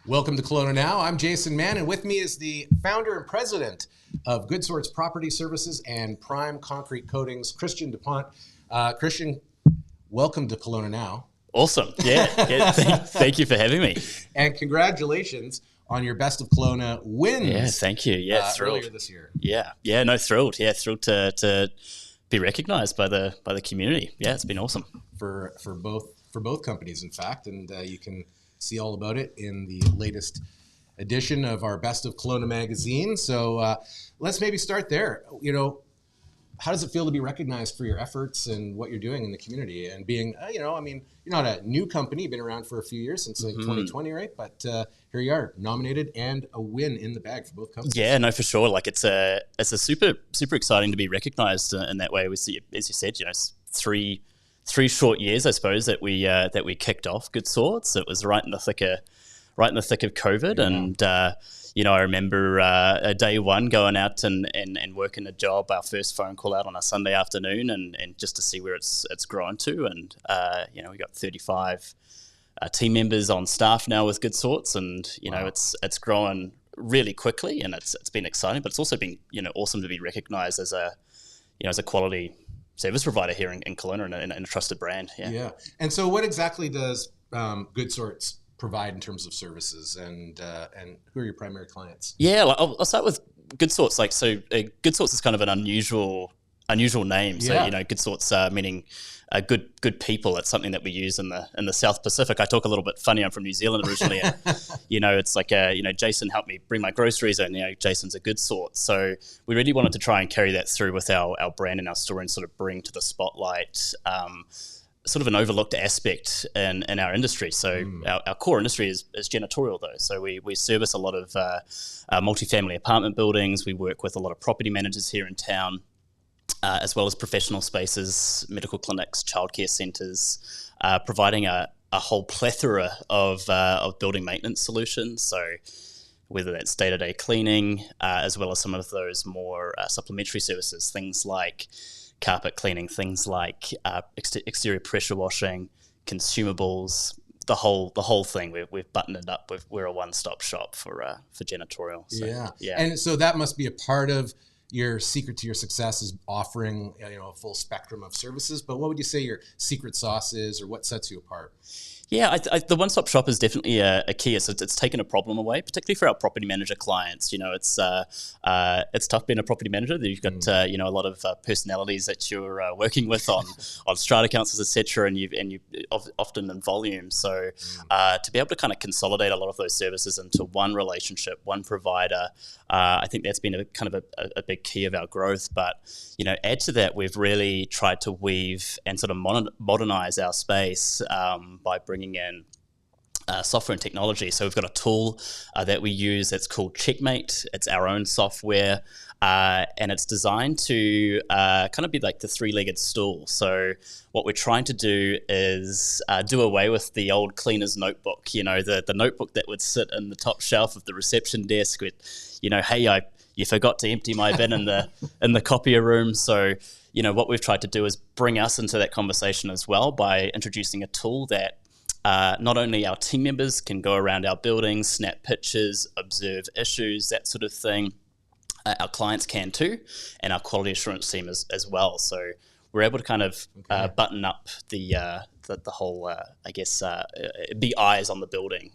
Welcome to KelownaNow. I'm Jason Mann, and with me is the founder and president of Good Sorts Property Services and Prime Concrete Coatings, Kristian de Pont. Kristian, welcome to KelownaNow. Awesome. Yeah. Thank you for having me. And congratulations on your Best of Kelowna wins. Yeah, thank you. Yeah, thrilled. Earlier this year. Thrilled. Yeah, thrilled to be recognised by the community. Yeah, it's been awesome for both companies, in fact, and you can see all about it in the latest edition of our Best of Kelowna magazine. So let's maybe start there. You know, how does it feel to be recognized for your efforts and what you're doing in the community? And being, you're not a new company, you've been around for a few years, since 2020, right? But here you are, nominated and a win in the bag for both companies. Yeah, no, for sure. Like it's a super exciting to be recognized in that way. We see, as you said, three short years, I suppose, that we kicked off Good Sorts. It was right in the thick of COVID, and I remember day one going out and working a job, our first phone call out on a Sunday afternoon, and just to see where it's grown to, and we got 35 team members on staff now with Good Sorts, and Wow. it's grown really quickly, and it's been exciting, but it's also been awesome to be recognised as a quality service provider here in Kelowna and a trusted brand. Yeah. And so what exactly does Good Sorts provide in terms of services, and who are your primary clients? Yeah, I'll start with Good Sorts. Good Sorts is kind of an unusual name. So, Good Sorts meaning good people. It's something that we use in the South Pacific. I talk a little bit funny. I'm from New Zealand originally, and it's like Jason helped me bring my groceries, and Jason's a Good Sort. So we really wanted to try and carry that through with our brand and our story, and sort of bring to the spotlight sort of an overlooked aspect in our industry. So our core industry is janitorial, though. So we service a lot of multifamily apartment buildings. We work with a lot of property managers here in town, as well as professional spaces, medical clinics, childcare centres, providing a whole plethora of building maintenance solutions. So whether that's day-to-day cleaning, as well as some of those more supplementary services, things like carpet cleaning, things like exterior pressure washing, consumables, the whole thing. We've buttoned it up. We're a one-stop shop for janitorial. So, yeah. And so that must be a part of your secret to your success, is offering a full spectrum of services. But what would you say your secret sauce is, or what sets you apart? Yeah, the one-stop shop is definitely a key. It's taken a problem away, particularly for our property manager clients. It's tough being a property manager. You've got a lot of personalities that you're working with on strata councils, etc., and you often in volume. So to be able to kind of consolidate a lot of those services into one relationship, one provider, I think that's been a big key of our growth. But add to that, we've really tried to weave and sort of modernize our space by bringing in software and technology. So we've got a tool that we use that's called Checkmate. It's our own software, and it's designed to kind of be like the three-legged stool. So what we're trying to do is do away with the old cleaner's notebook, the notebook that would sit in the top shelf of the reception desk with, hey, you forgot to empty my bin in the copier room. So what we've tried to do is bring us into that conversation as well by introducing a tool that not only our team members can go around our buildings, snap pictures, observe issues, that sort of thing. Our clients can too, and our quality assurance team as well. So we're able to kind of button up the whole, be eyes on the building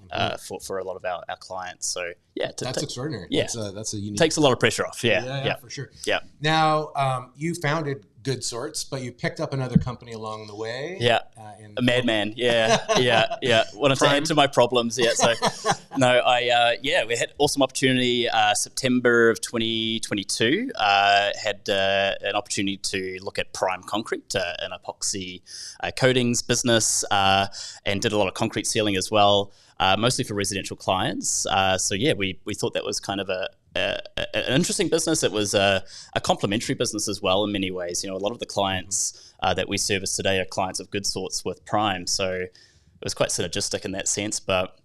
for a lot of our clients. So yeah, that's extraordinary. Yeah, that's a unique. Takes a lot of pressure off. Yeah, for sure. Yeah. Now you founded Good Sorts, but you picked up another company along the way. Yeah, a madman. Yeah. Wanted to add to my problems. Yeah, so no, we had awesome opportunity. September of 2022, had an opportunity to look at Prime Concrete, an epoxy coatings business, and did a lot of concrete sealing as well, mostly for residential clients. We thought that was kind of an interesting business. It was a complementary business as well in many ways. A lot of the clients that we service today are clients of Good Sorts with Prime, so it was quite synergistic in that sense. But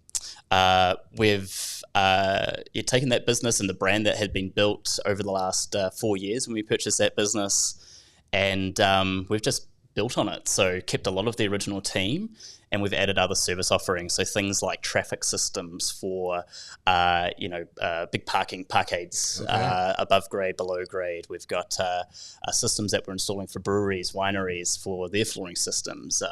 we've taken that business and the brand that had been built over the last 4 years when we purchased that business, and we've just built on it. So kept a lot of the original team, and we've added other service offerings. So things like traffic systems for, big parkades, above grade, below grade. We've got systems that we're installing for breweries, wineries for their flooring systems.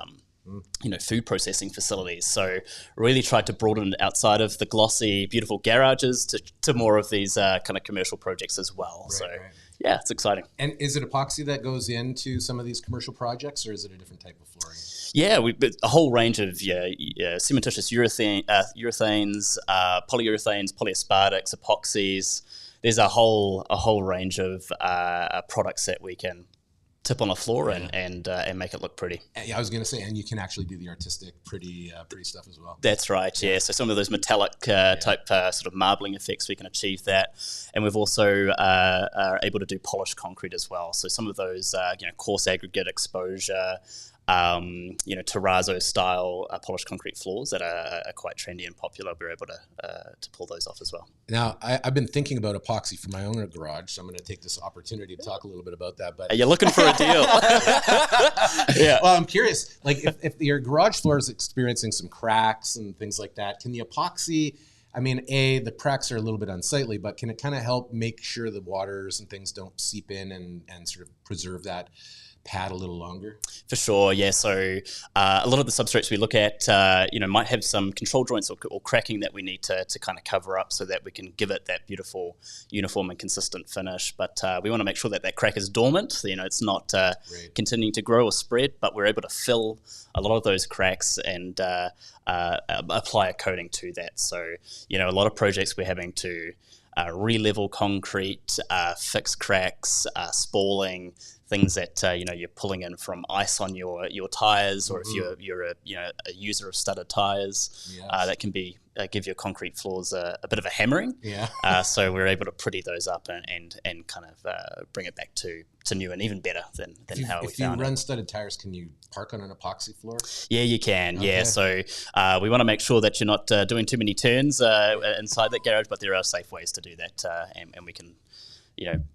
Food processing facilities. So really tried to broaden it outside of the glossy, beautiful garages to more of these kind of commercial projects as well. Right. Yeah, it's exciting. And is it epoxy that goes into some of these commercial projects, or is it a different type of flooring? Yeah, a whole range of cementitious urethanes, polyurethanes, polyaspartics, epoxies. There's a whole range of products that we can tip on a floor and make it look pretty. Yeah, I was going to say, and you can actually do the artistic, pretty stuff as well. That's right. Yeah. So some of those metallic type sort of marbling effects, we can achieve that, and we've also are able to do polished concrete as well. So some of those coarse aggregate exposure, terrazzo style polished concrete floors that are quite trendy and popular. We're able to pull those off as well. Now, I've been thinking about epoxy for my own garage, so I'm going to take this opportunity to talk a little bit about that. But you're looking for a deal. Yeah. Well, I'm curious, like if your garage floor is experiencing some cracks and things like that, can the epoxy, I mean, the cracks are a little bit unsightly, but can it kind of help make sure the waters and things don't seep in and sort of preserve that pad a little longer? For sure, yeah. So a lot of the substrates we look at, might have some control joints or cracking that we need to kind of cover up so that we can give it that beautiful, uniform and consistent finish. But we want to make sure that crack is dormant. It's not continuing to grow or spread, but we're able to fill a lot of those cracks and apply a coating to that. So, a lot of projects we're having to re-level concrete, fix cracks, spalling, things that you're pulling in from ice on your tires, or if you're a user of studded tires, that can be give your concrete floors a bit of a hammering. Yeah. So we're able to pretty those up and kind of bring it back to new and even better than how we found it. If you run studded tires, can you park on an epoxy floor? Yeah, you can. Okay. Yeah. So we want to make sure that you're not doing too many turns inside that garage, but there are safe ways to do that, and we can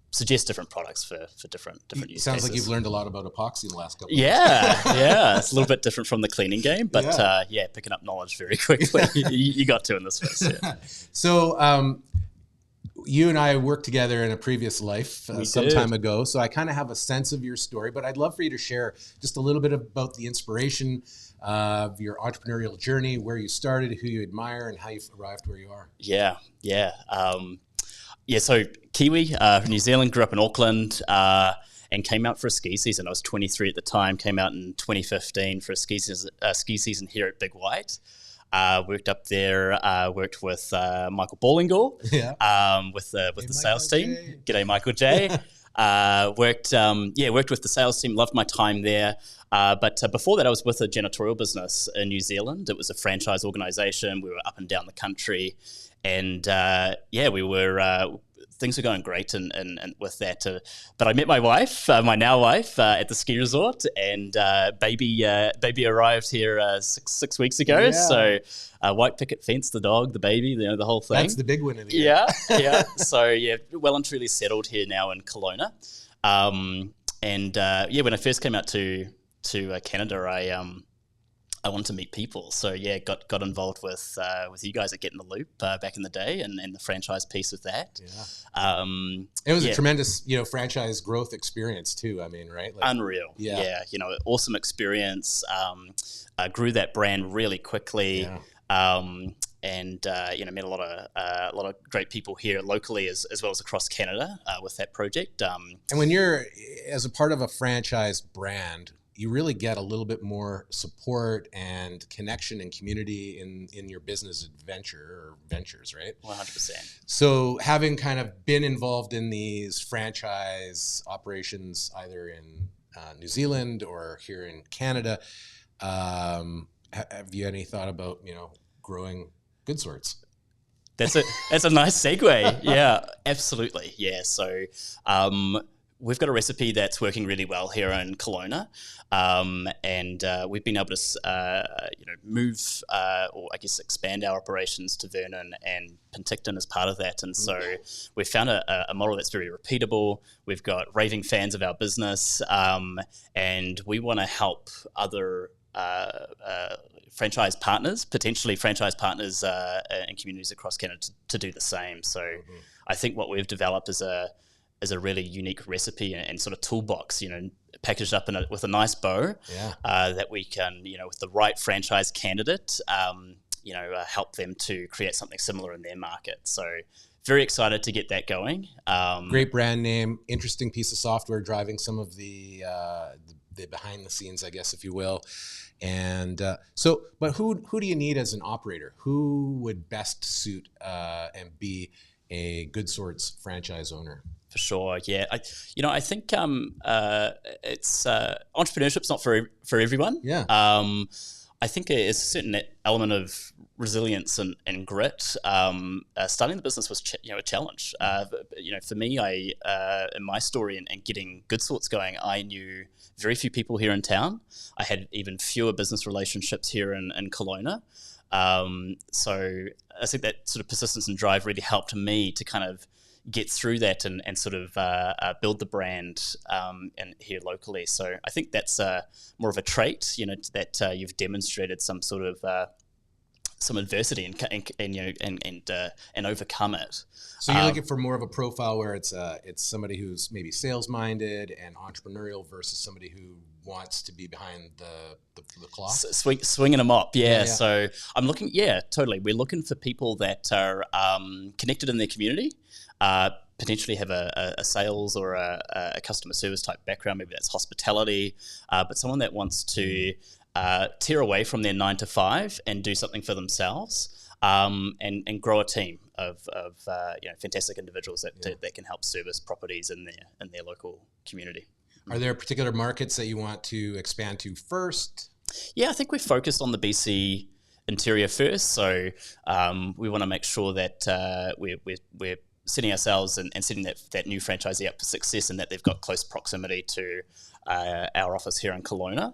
suggest different products for different use cases. Sounds like you've learned a lot about epoxy in the last couple of years. Yeah. It's a little bit different from the cleaning game, but picking up knowledge very quickly. You got to in this space. Yeah. So you and I worked together in a previous life some time ago, so I kind of have a sense of your story, but I'd love for you to share just a little bit about the inspiration of your entrepreneurial journey, where you started, who you admire, and how you arrived where you are. Yeah. So Kiwi from New Zealand, grew up in Auckland, and came out for a ski season. I was 23 at the time, came out in 2015 for a ski season here at Big White. Worked up there, worked with Michael Ballingall, with the sales team. G'day, Michael J. Worked with the sales team, loved my time there. But before that, I was with a janitorial business in New Zealand. It was a franchise organization. We were up and down the country. And we were things were going great and with that. But I met my wife, my now wife, at the ski resort, and baby arrived here six weeks ago. Yeah. So white picket fence, the dog, the baby, the whole thing. That's the big one of the year. Yeah. So well and truly settled here now in Kelowna. When I first came out to Canada, I wanted to meet people, so got involved with you guys at Get in the Loop back in the day, and the franchise piece of that. Yeah, it was a tremendous franchise growth experience too. I mean, right? Unreal. Yeah. Awesome experience. Grew that brand really quickly. Yeah. Met a lot of great people here locally as well as across Canada with that project. And when you're as a part of a franchise brand, you really get a little bit more support and connection and community in your business ventures, right? 100%. So having kind of been involved in these franchise operations, either in New Zealand or here in Canada, have you had any thought about, growing Good Sorts? That's a nice segue. Yeah, absolutely. Yeah. So, we've got a recipe that's working really well here in Kelowna, and we've been able to move or I guess expand our operations to Vernon and Penticton as part of that. And so we've found a model that's very repeatable. We've got raving fans of our business, and we want to help other franchise partners, potentially franchise partners in communities across Canada to do the same. So I think what we've developed is a really unique recipe and sort of toolbox, packaged up with a nice bow, that we can, with the right franchise candidate, help them to create something similar in their market. So very excited to get that going. Great brand name, interesting piece of software driving some of the behind the scenes, I guess, if you will. And but who do you need as an operator? Who would best suit and be a Good Sorts franchise owner? For sure, yeah. I think it's entrepreneurship's not for everyone. Yeah. I think it's a certain element of resilience and grit. Starting the business was a challenge. For me, in my story and getting Good Sorts going, I knew very few people here in town. I had even fewer business relationships here in Kelowna. So I think that sort of persistence and drive really helped me to kind of get through that and sort of build the brand here locally. So I think that's more of a trait, that you've demonstrated some sort of some adversity and overcome it. So you're looking for more of a profile where it's somebody who's maybe sales minded and entrepreneurial versus somebody who wants to be behind the clock. Swinging them up, yeah. So I'm looking, totally. We're looking for people that are connected in their community, potentially have a sales or a customer service type background. Maybe that's hospitality, but someone that wants to tear away from their 9 to 5 and do something for themselves, and grow a team of fantastic individuals that can help service properties in their local community. Are there particular markets that you want to expand to first? Yeah, I think we're focused on the BC interior first. So we want to make sure that we're setting ourselves and setting that new franchisee up for success, and that they've got close proximity to our office here in Kelowna.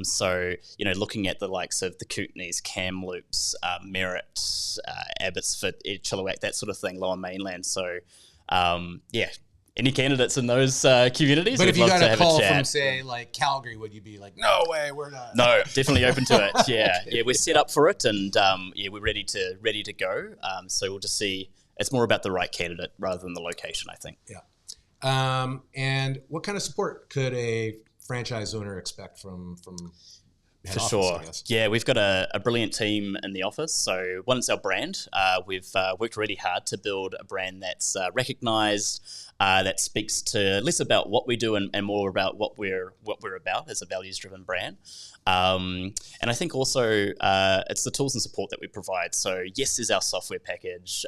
So, looking at the likes of the Kootenays, Kamloops, Merritt, Abbotsford, Chilliwack, that sort of thing, Lower Mainland. So, any candidates in those communities? But if you got a call from, say, like Calgary, would you be like, no way, we're not? No, definitely open to it. Yeah, we're set up for it, and we're ready to go. So we'll just see. It's more about the right candidate rather than the location, I think. Yeah. And what kind of support could a franchise owner expect from head office, sure. I guess? Yeah, we've got a brilliant team in the office. So one is our brand. We've worked really hard to build a brand that's recognised, that speaks to less about what we do and more about what we're about as a values-driven brand. And I think also it's the tools and support that we provide. So yes, there's our software package.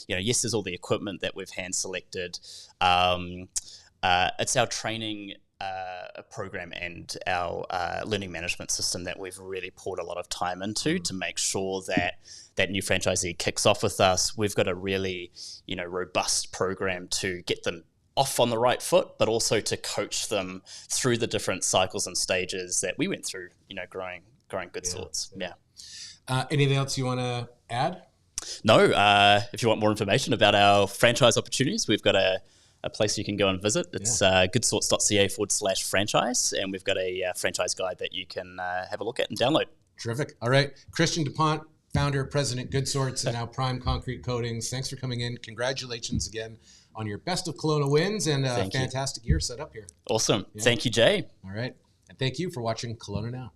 Yes, there's all the equipment that we've hand-selected. It's our training program and our learning management system that we've really poured a lot of time into to make sure that new franchisee kicks off with us. We've got a really, robust program to get them off on the right foot, but also to coach them through the different cycles and stages that we went through, growing Good Sorts. Yeah. Anything else you want to add? No. If you want more information about our franchise opportunities, we've got a place you can go and visit. It's goodsorts.ca/franchise, and we've got a franchise guide that you can have a look at and download. Terrific. All right. Kristian de Pont, founder, president, Good Sorts, and now Prime Concrete Coatings. Thanks for coming in. Congratulations again on your Best of Kelowna wins and a fantastic year set up here. Awesome. Yeah. Thank you, Jay. All right. And thank you for watching Kelowna Now.